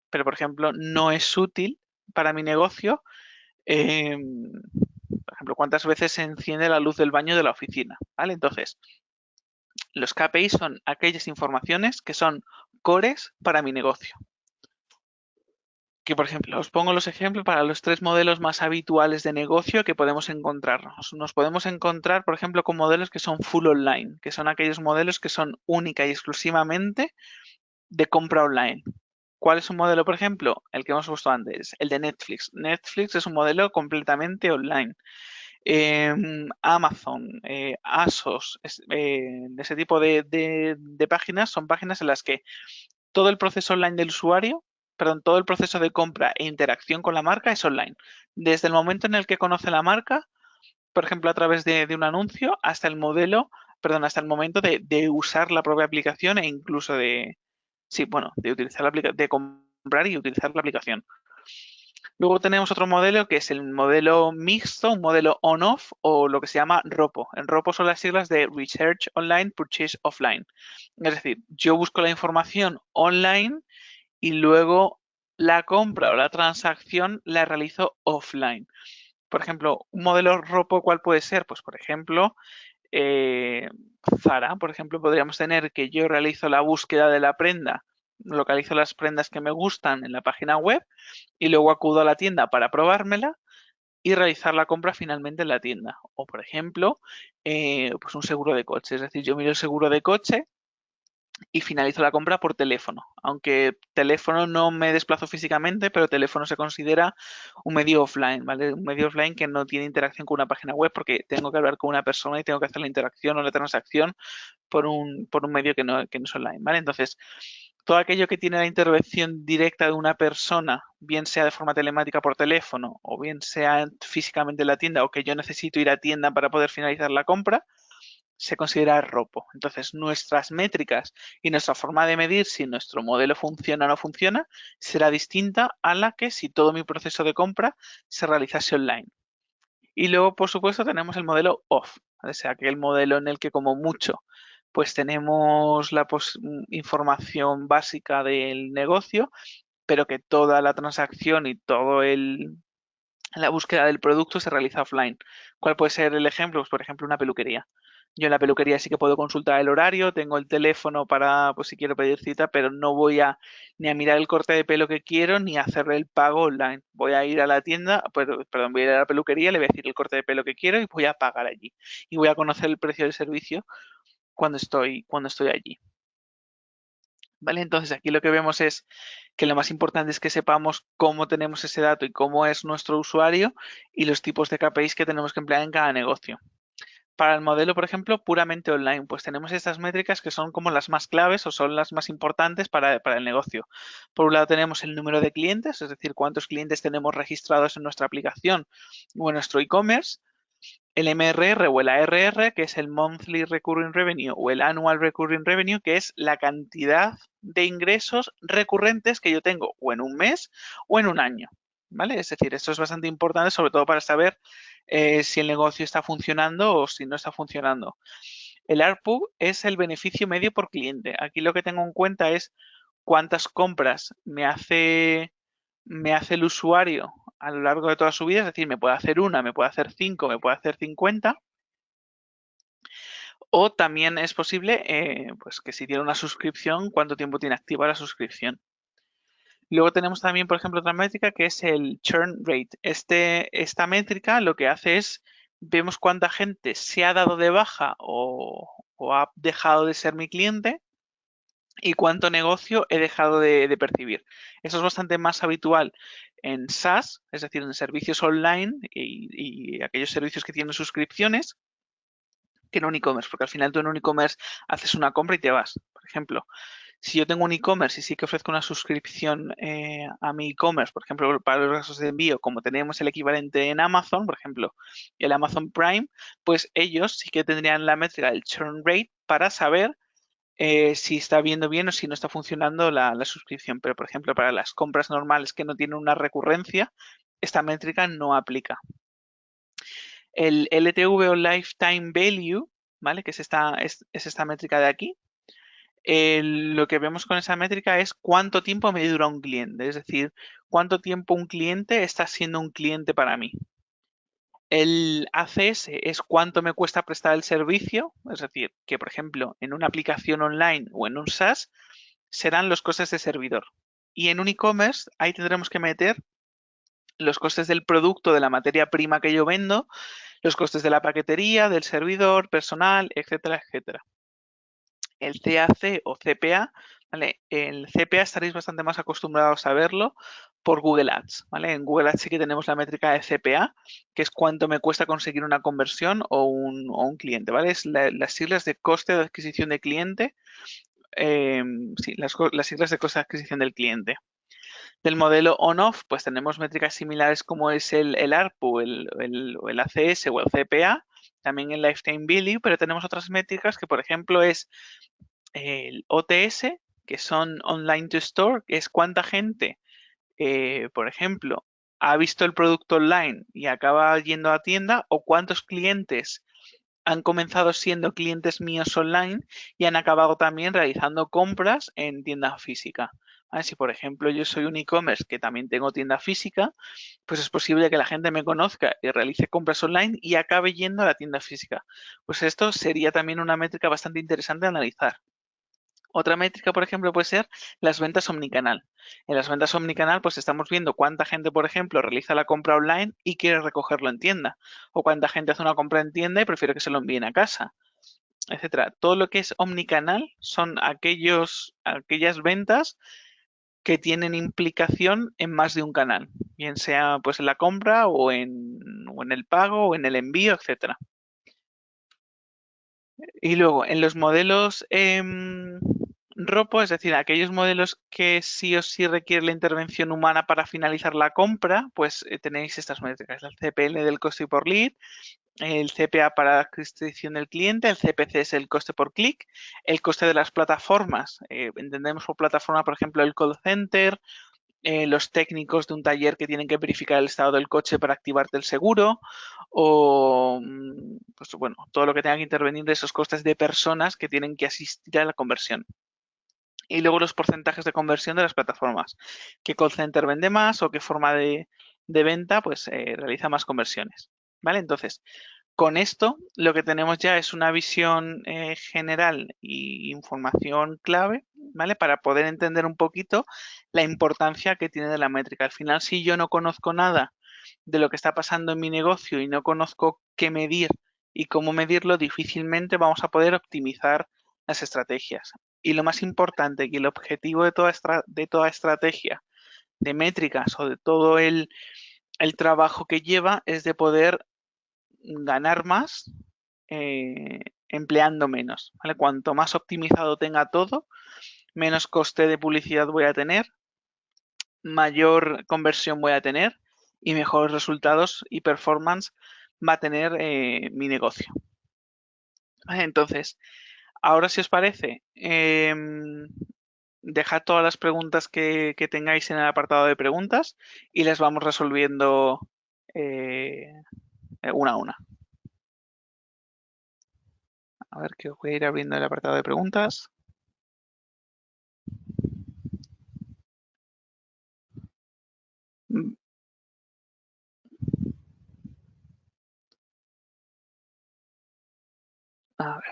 S2: pero por ejemplo, no es útil para mi negocio, por ejemplo, cuántas veces se enciende la luz del baño de la oficina, ¿vale? Entonces, los KPIs son aquellas informaciones que son cores para mi negocio. Que, por ejemplo, os pongo los ejemplos para los 3 modelos más habituales de negocio que podemos encontrarnos. Nos podemos encontrar, por ejemplo, con modelos que son full online, que son aquellos modelos que son única y exclusivamente de compra online. ¿Cuál es un modelo, por ejemplo? El que hemos puesto antes, el de Netflix. Netflix es un modelo completamente online. Amazon, ASOS, de ese tipo de páginas son páginas en las que todo el proceso online del usuario, perdón, todo el proceso de compra e interacción con la marca es online. Desde el momento en el que conoce la marca, por ejemplo, a través de un anuncio, hasta el modelo, perdón, hasta el momento de usar la propia aplicación e incluso sí, bueno, de utilizar de comprar y utilizar la aplicación. Luego tenemos otro modelo que es el modelo mixto, un modelo on-off o lo que se llama ROPO. En ROPO son las siglas de Research Online, Purchase Offline. Es decir, yo busco la información online y luego la compra o la transacción la realizo offline. Por ejemplo, un modelo ROPO, ¿cuál puede ser? Pues, por ejemplo, eh, Zara, por ejemplo, podríamos tener que yo realizo la búsqueda de la prenda, localizo las prendas que me gustan en la página web y luego acudo a la tienda para probármela y realizar la compra finalmente en la tienda. O, por ejemplo, pues un seguro de coche. Es decir, yo miro el seguro de coche y finalizo la compra por teléfono. Aunque teléfono no me desplazo físicamente, pero teléfono se considera un medio offline, ¿vale? Un medio offline que no tiene interacción con una página web porque tengo que hablar con una persona y tengo que hacer la interacción o la transacción por un medio que no es online, ¿vale? Entonces, todo aquello que tiene la intervención directa de una persona, bien sea de forma telemática por teléfono o bien sea físicamente en la tienda o que yo necesito ir a tienda para poder finalizar la compra, se considera ropo. Entonces, nuestras métricas y nuestra forma de medir si nuestro modelo funciona o no funciona será distinta a la que si todo mi proceso de compra se realizase online. Y luego, por supuesto, tenemos el modelo off, o sea, que el modelo en el que como mucho pues tenemos la información básica del negocio, pero que toda la transacción y todo la búsqueda del producto se realiza offline. ¿Cuál puede ser el ejemplo? Pues, por ejemplo, una peluquería. Yo en la peluquería sí que puedo consultar el horario, tengo el teléfono para, pues si quiero pedir cita, pero no voy ni a mirar el corte de pelo que quiero ni a hacerle el pago online. Voy a ir a la tienda, perdón, voy a ir a la peluquería, le voy a decir el corte de pelo que quiero y voy a pagar allí. Y voy a conocer el precio del servicio cuando estoy allí. ¿Vale? Entonces aquí lo que vemos es que lo más importante es que sepamos cómo tenemos ese dato y cómo es nuestro usuario y los tipos de KPIs que tenemos que emplear en cada negocio. Para el modelo, por ejemplo, puramente online, pues tenemos estas métricas que son como las más claves o son las más importantes para el negocio. Por un lado tenemos el número de clientes, es decir, cuántos clientes tenemos registrados en nuestra aplicación o en nuestro e-commerce, el MRR o el ARR, que es el Monthly Recurring Revenue o el Annual Recurring Revenue, que es la cantidad de ingresos recurrentes que yo tengo o en un mes o en un año. ¿Vale? Es decir, esto es bastante importante, sobre todo para saber si el negocio está funcionando o si no está funcionando. El ARPU es el beneficio medio por cliente. Aquí lo que tengo en cuenta es cuántas compras me hace el usuario a lo largo de toda su vida, es decir, me puede hacer una, me puede hacer 5, me puede hacer 50. O también es posible, pues que si tiene una suscripción, cuánto tiempo tiene activa la suscripción. Luego tenemos también, por ejemplo, otra métrica que es el churn rate. Esta métrica lo que hace es vemos cuánta gente se ha dado de baja o ha dejado de ser mi cliente y cuánto negocio he dejado de percibir. Eso es bastante más habitual en SaaS, es decir, en servicios online y aquellos servicios que tienen suscripciones, que en un e-commerce, porque al final tú en un e-commerce haces una compra y te vas. Por ejemplo, si yo tengo un e-commerce y sí que ofrezco una suscripción a mi e-commerce, por ejemplo, para los gastos de envío, como tenemos el equivalente en Amazon, por ejemplo, el Amazon Prime, pues ellos sí que tendrían la métrica del churn rate para saber si está viendo bien o si no está funcionando la suscripción. Pero, por ejemplo, para las compras normales que no tienen una recurrencia, esta métrica no aplica. El LTV o Lifetime Value, ¿vale? Que es esta métrica de aquí. Lo que vemos con esa métrica es cuánto tiempo me dura un cliente, es decir, cuánto tiempo un cliente está siendo un cliente para mí. El ACS es cuánto me cuesta prestar el servicio, es decir, que por ejemplo en una aplicación online o en un SaaS serán los costes de servidor. Y en un e-commerce ahí tendremos que meter los costes del producto, de la materia prima que yo vendo, los costes de la paquetería, del servidor, personal, etcétera, etcétera. El CAC o CPA, ¿vale? El CPA estaréis bastante más acostumbrados a verlo por Google Ads, ¿vale? En Google Ads sí que tenemos la métrica de CPA, que es cuánto me cuesta conseguir una conversión o un cliente, ¿vale? Es las siglas de coste de adquisición de cliente, sí, las siglas de coste de adquisición del cliente. Del modelo on-off, pues tenemos métricas similares como es el ARPU, el ACS o el CPA, también el Lifetime Value, pero tenemos otras métricas que, por ejemplo, es el OTS, que son Online to Store, que es cuánta gente, por ejemplo, ha visto el producto online y acaba yendo a tienda, o cuántos clientes han comenzado siendo clientes míos online y han acabado también realizando compras en tienda física. ¿Vale? Si, por ejemplo, yo soy un e-commerce que también tengo tienda física, pues es posible que la gente me conozca y realice compras online y acabe yendo a la tienda física. Pues esto sería también una métrica bastante interesante de analizar. Otra métrica, por ejemplo, puede ser las ventas omnicanal. En las ventas omnicanal, pues estamos viendo cuánta gente, por ejemplo, realiza la compra online y quiere recogerlo en tienda. O cuánta gente hace una compra en tienda y prefiere que se lo envíen a casa, etcétera. Todo lo que es omnicanal son aquellas ventas que tienen implicación en más de un canal, bien sea pues en la compra o en el pago o en el envío, etcétera. Y luego, en los modelos ROPO, es decir, aquellos modelos que sí o sí requieren la intervención humana para finalizar la compra, pues tenéis estas métricas, el CPL del coste por lead, el CPA para la adquisición del cliente, el CPC es el coste por clic, el coste de las plataformas, entendemos por plataforma, por ejemplo, el call center, los técnicos de un taller que tienen que verificar el estado del coche para activarte el seguro o pues bueno, todo lo que tenga que intervenir de esos costes de personas que tienen que asistir a la conversión. Y luego los porcentajes de conversión de las plataformas. ¿Qué call center vende más o qué forma de venta pues realiza más conversiones? ¿Vale? Entonces, con esto lo que tenemos ya es una visión general y información clave, ¿vale? Para poder entender un poquito la importancia que tiene de la métrica. Al final, si yo no conozco nada de lo que está pasando en mi negocio y no conozco qué medir y cómo medirlo, difícilmente vamos a poder optimizar las estrategias. Y lo más importante, que el objetivo de toda estrategia de métricas o de todo el trabajo que lleva es de poder ganar más empleando menos. ¿Vale? Cuanto más optimizado tenga todo, menos coste de publicidad voy a tener, mayor conversión voy a tener y mejores resultados y performance va a tener mi negocio. ¿Vale? Entonces, ahora si os parece, dejad todas las preguntas que tengáis en el apartado de preguntas y las vamos resolviendo una a una. A ver, que os voy a ir abriendo el apartado de preguntas. A ver,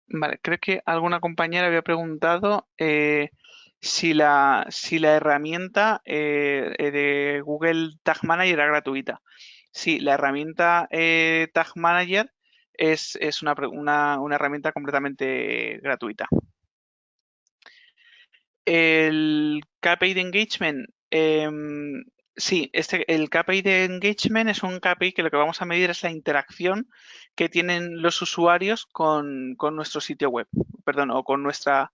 S2: vale, creo que alguna compañera había preguntado si la herramienta de Google Tag Manager era gratuita. Sí, la herramienta Tag Manager es una herramienta completamente gratuita. El KPI de engagement, sí, el KPI de engagement es un KPI que lo que vamos a medir es la interacción que tienen los usuarios con nuestro sitio web, perdón, o con nuestra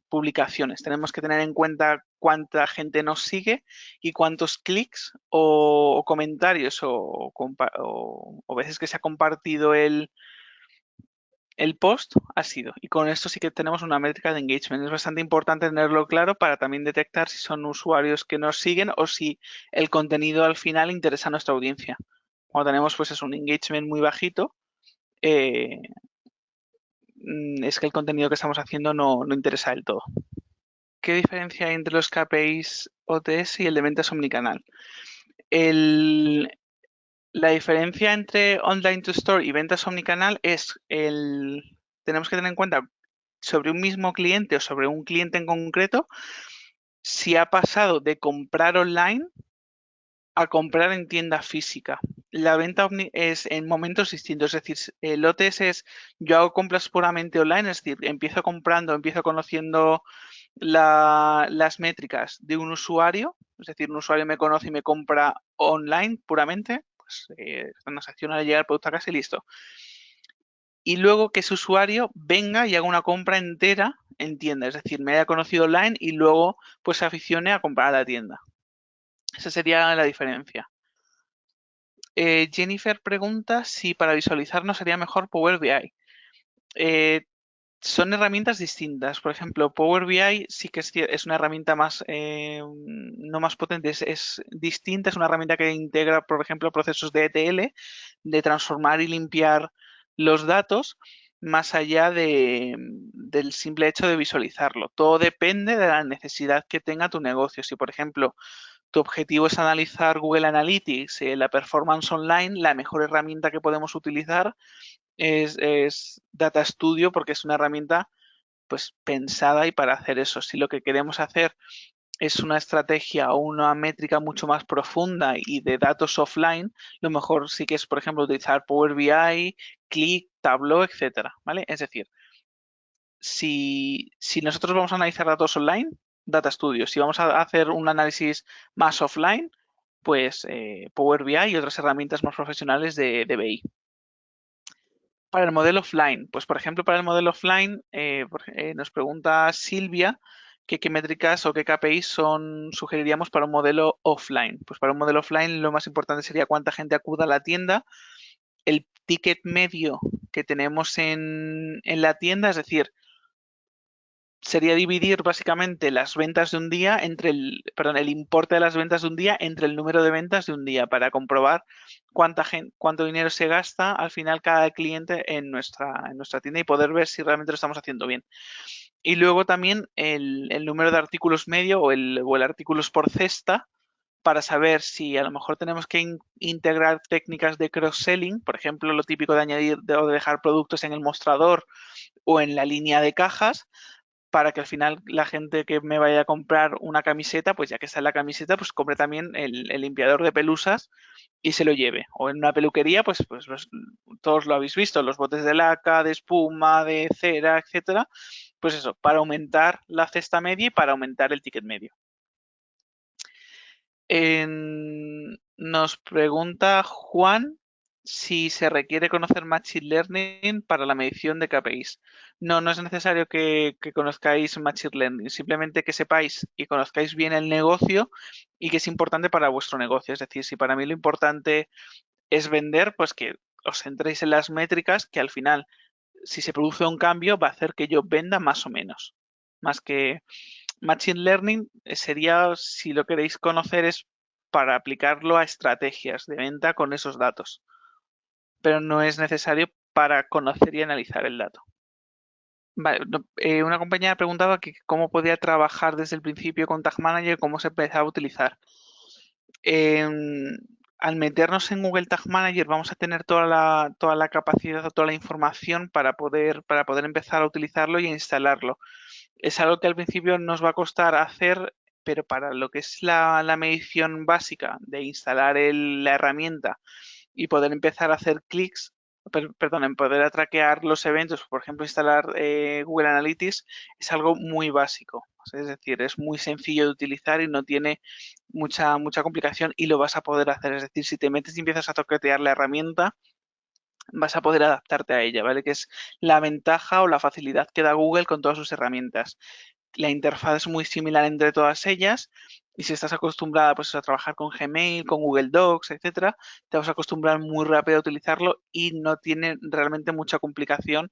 S2: publicaciones. Tenemos que tener en cuenta cuánta gente nos sigue y cuántos clics o comentarios o veces que se ha compartido el post ha sido. Y con esto sí que tenemos una métrica de engagement. Es bastante importante tenerlo claro para también detectar si son usuarios que nos siguen o si el contenido al final interesa a nuestra audiencia. Cuando tenemos pues es un engagement muy bajito, eh, es que el contenido que estamos haciendo no interesa del todo. ¿Qué diferencia hay entre los KPIs OTS y el de ventas omnicanal? La diferencia entre online to store y ventas omnicanal es tenemos que tener en cuenta sobre un mismo cliente o sobre un cliente en concreto si ha pasado de comprar online a comprar en tienda física. La venta es en momentos distintos, es decir, el OTS es yo hago compras puramente online, es decir, empiezo comprando, empiezo conociendo las métricas de un usuario, es decir, un usuario me conoce y me compra online puramente, pues transacciona, le llega el producto a casa y listo. Y luego que ese usuario venga y haga una compra entera en tienda, es decir, me haya conocido online y luego pues se aficione a comprar a la tienda. Esa sería la diferencia. Jennifer pregunta si para visualizar no sería mejor Power BI. Son herramientas distintas. Por ejemplo, Power BI sí que es una herramienta más, no más potente, es distinta. Es una herramienta que integra, por ejemplo, procesos de ETL, de transformar y limpiar los datos, más allá del simple hecho de visualizarlo. Todo depende de la necesidad que tenga tu negocio. Si, por ejemplo, tu objetivo es analizar Google Analytics, la performance online, la mejor herramienta que podemos utilizar es Data Studio porque es una herramienta pues pensada y para hacer eso. Si lo que queremos hacer es una estrategia o una métrica mucho más profunda y de datos offline, lo mejor sí que es, por ejemplo, utilizar Power BI, Click, Tableau, etcétera, ¿vale? Es decir, si nosotros vamos a analizar datos online, Data Studio. Si vamos a hacer un análisis más offline, pues Power BI y otras herramientas más profesionales de BI. Para el modelo offline, pues por ejemplo, para el modelo offline nos pregunta Silvia que qué métricas o qué KPIs sugeriríamos para un modelo offline. Pues para un modelo offline lo más importante sería cuánta gente acuda a la tienda, el ticket medio que tenemos en la tienda, es decir, sería dividir básicamente las ventas de un día el importe de las ventas de un día entre el número de ventas de un día para comprobar cuánto dinero se gasta al final cada cliente en nuestra tienda y poder ver si realmente lo estamos haciendo bien. Y luego también el número de artículos medio o el artículos por cesta para saber si a lo mejor tenemos que integrar técnicas de cross-selling, por ejemplo, lo típico de añadir o de dejar productos en el mostrador o en la línea de cajas, para que al final la gente que me vaya a comprar una camiseta, pues ya que está en la camiseta, pues compre también el limpiador de pelusas y se lo lleve. O en una peluquería, pues todos lo habéis visto, los botes de laca, de espuma, de cera, etcétera. Pues eso, para aumentar la cesta media y para aumentar el ticket medio. Nos pregunta Juan si se requiere conocer Machine Learning para la medición de KPIs. No es necesario que conozcáis Machine Learning, simplemente que sepáis y conozcáis bien el negocio y que es importante para vuestro negocio. Es decir, si para mí lo importante es vender, pues que os centréis en las métricas que al final, si se produce un cambio, va a hacer que yo venda más o menos. Más que Machine Learning sería, si lo queréis conocer, es para aplicarlo a estrategias de venta con esos datos, pero no es necesario para conocer y analizar el dato. Vale, una compañera preguntaba que cómo podía trabajar desde el principio con Tag Manager, cómo se empezaba a utilizar. Al meternos en Google Tag Manager vamos a tener toda la capacidad, toda la información para poder empezar a utilizarlo y a instalarlo. Es algo que al principio nos va a costar hacer pero para lo que es la medición básica de instalar la herramienta y poder empezar a hacer clics, perdón, en poder traquear los eventos, por ejemplo, instalar Google Analytics, es algo muy básico. Es decir, es muy sencillo de utilizar y no tiene mucha complicación y lo vas a poder hacer. Es decir, si te metes y empiezas a toquetear la herramienta, vas a poder adaptarte a ella, ¿vale? Que es la ventaja o la facilidad que da Google con todas sus herramientas. La interfaz es muy similar entre todas ellas y si estás acostumbrada pues, a trabajar con Gmail, con Google Docs, etcétera, te vas a acostumbrar muy rápido a utilizarlo y no tiene realmente mucha complicación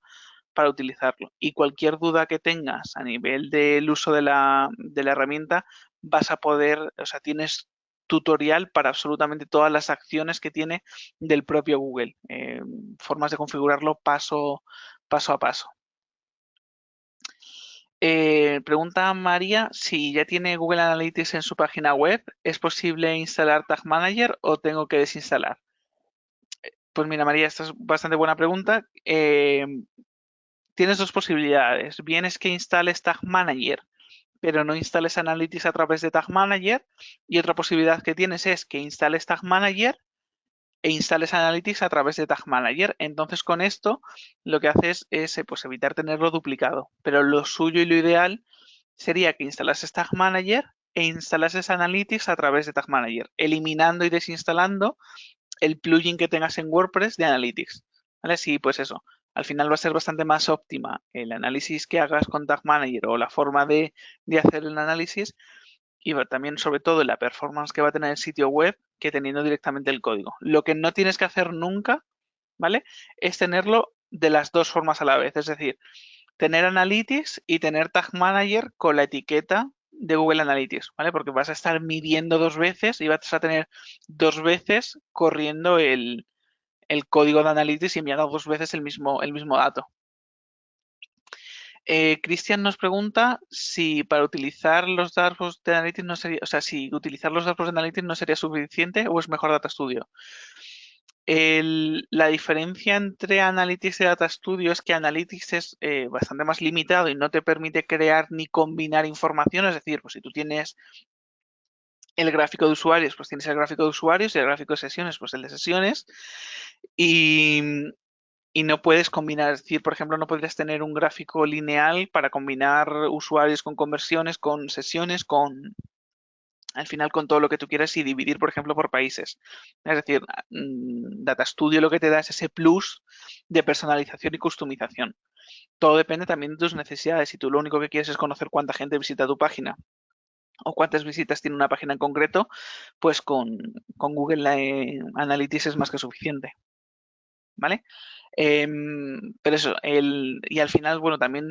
S2: para utilizarlo. Y cualquier duda que tengas a nivel del uso de la herramienta, vas a poder, o sea, tienes tutorial para absolutamente todas las acciones que tiene del propio Google, formas de configurarlo paso a paso. Pregunta María si ya tiene Google Analytics en su página web, ¿es posible instalar Tag Manager o tengo que desinstalar? Pues mira María, esta es bastante buena pregunta. Tienes dos posibilidades. Bien es que instales Tag Manager, pero no instales Analytics a través de Tag Manager. Y otra posibilidad que tienes es que instales Tag Manager e instales Analytics a través de Tag Manager. Entonces con esto lo que haces es pues, evitar tenerlo duplicado. Pero lo suyo y lo ideal sería que instalases Tag Manager e instalases Analytics a través de Tag Manager, eliminando y desinstalando el plugin que tengas en WordPress de Analytics. ¿Vale? Sí, pues eso. Al final va a ser bastante más óptima el análisis que hagas con Tag Manager o la forma de hacer el análisis y también sobre todo la performance que va a tener el sitio web que teniendo directamente el código. Lo que no tienes que hacer nunca, ¿vale? Es tenerlo de las dos formas a la vez. Es decir, tener Analytics y tener Tag Manager con la etiqueta de Google Analytics, ¿vale? Porque vas a estar midiendo dos veces y vas a tener dos veces corriendo el código de Analytics y enviando dos veces el mismo dato. Cristian nos pregunta si para utilizar los dashboards de Analytics no sería, o sea, si utilizar los dashboards de Analytics no sería suficiente o es mejor Data Studio. La diferencia entre Analytics y Data Studio es que Analytics es bastante más limitado y no te permite crear ni combinar información. Es decir, pues si tú tienes el gráfico de usuarios, pues tienes el gráfico de usuarios y el gráfico de sesiones, pues el de sesiones. Y no puedes combinar, es decir, por ejemplo, no podrías tener un gráfico lineal para combinar usuarios con conversiones, con sesiones, al final con todo lo que tú quieras y dividir, por ejemplo, por países. Es decir, Data Studio lo que te da es ese plus de personalización y customización. Todo depende también de tus necesidades. Si tú lo único que quieres es conocer cuánta gente visita tu página o cuántas visitas tiene una página en concreto, pues con Google Analytics es más que suficiente. ¿Vale? Pero eso, y al final, bueno, también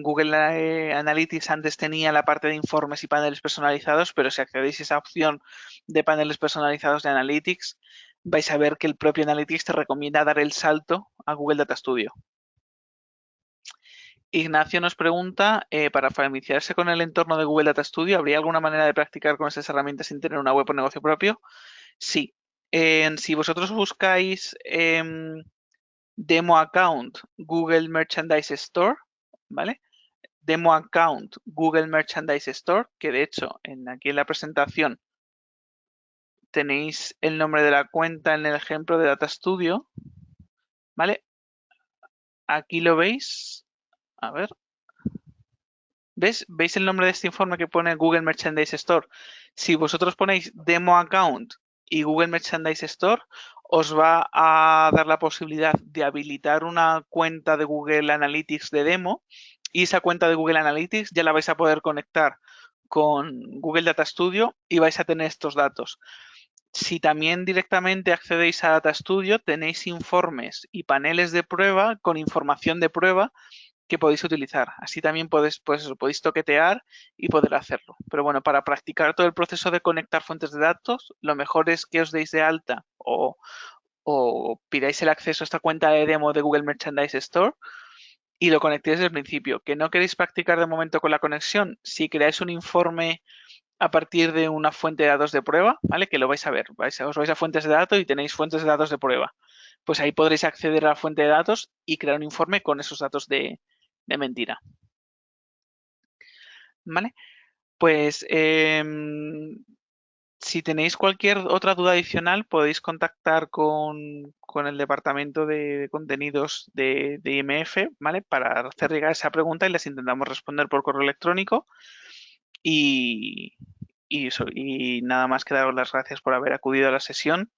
S2: Google Analytics antes tenía la parte de informes y paneles personalizados, pero si accedéis a esa opción de paneles personalizados de Analytics, vais a ver que el propio Analytics te recomienda dar el salto a Google Data Studio. Ignacio nos pregunta, para familiarizarse con el entorno de Google Data Studio, ¿habría alguna manera de practicar con estas herramientas sin tener una web o negocio propio? Sí. Si vosotros buscáis Demo Account Google Merchandise Store, ¿vale? Demo Account Google Merchandise Store, que de hecho aquí en la presentación tenéis el nombre de la cuenta en el ejemplo de Data Studio, ¿vale? Aquí lo veis, a ver, ¿veis el nombre de este informe que pone Google Merchandise Store? Si vosotros ponéis Demo Account y Google Merchandise Store, os va a dar la posibilidad de habilitar una cuenta de Google Analytics de demo y esa cuenta de Google Analytics ya la vais a poder conectar con Google Data Studio y vais a tener estos datos. Si también directamente accedéis a Data Studio, tenéis informes y paneles de prueba con información de prueba que podéis utilizar. Así también podéis toquetear y poder hacerlo. Pero bueno, para practicar todo el proceso de conectar fuentes de datos, lo mejor es que os deis de alta o pidáis el acceso a esta cuenta de demo de Google Merchandise Store y lo conectéis desde el principio. ¿Que no queréis practicar de momento con la conexión? Si creáis un informe a partir de una fuente de datos de prueba, ¿vale? Que lo vais a ver. Os vais a fuentes de datos y tenéis fuentes de datos de prueba. Pues ahí podréis acceder a la fuente de datos y crear un informe con esos datos de mentira. ¿Vale? Pues si tenéis cualquier otra duda adicional, podéis contactar con el departamento de contenidos de IMF, ¿vale? Para hacer llegar esa pregunta y les intentamos responder por correo electrónico. Y, y nada más que daros las gracias por haber acudido a la sesión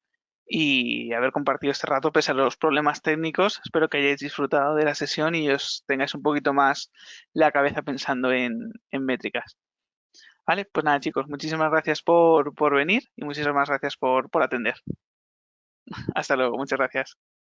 S2: y haber compartido este rato pese a los problemas técnicos. Espero que hayáis disfrutado de la sesión y os tengáis un poquito más la cabeza pensando en métricas. Vale, pues nada chicos, muchísimas gracias por venir y muchísimas gracias por atender. Hasta luego, muchas gracias.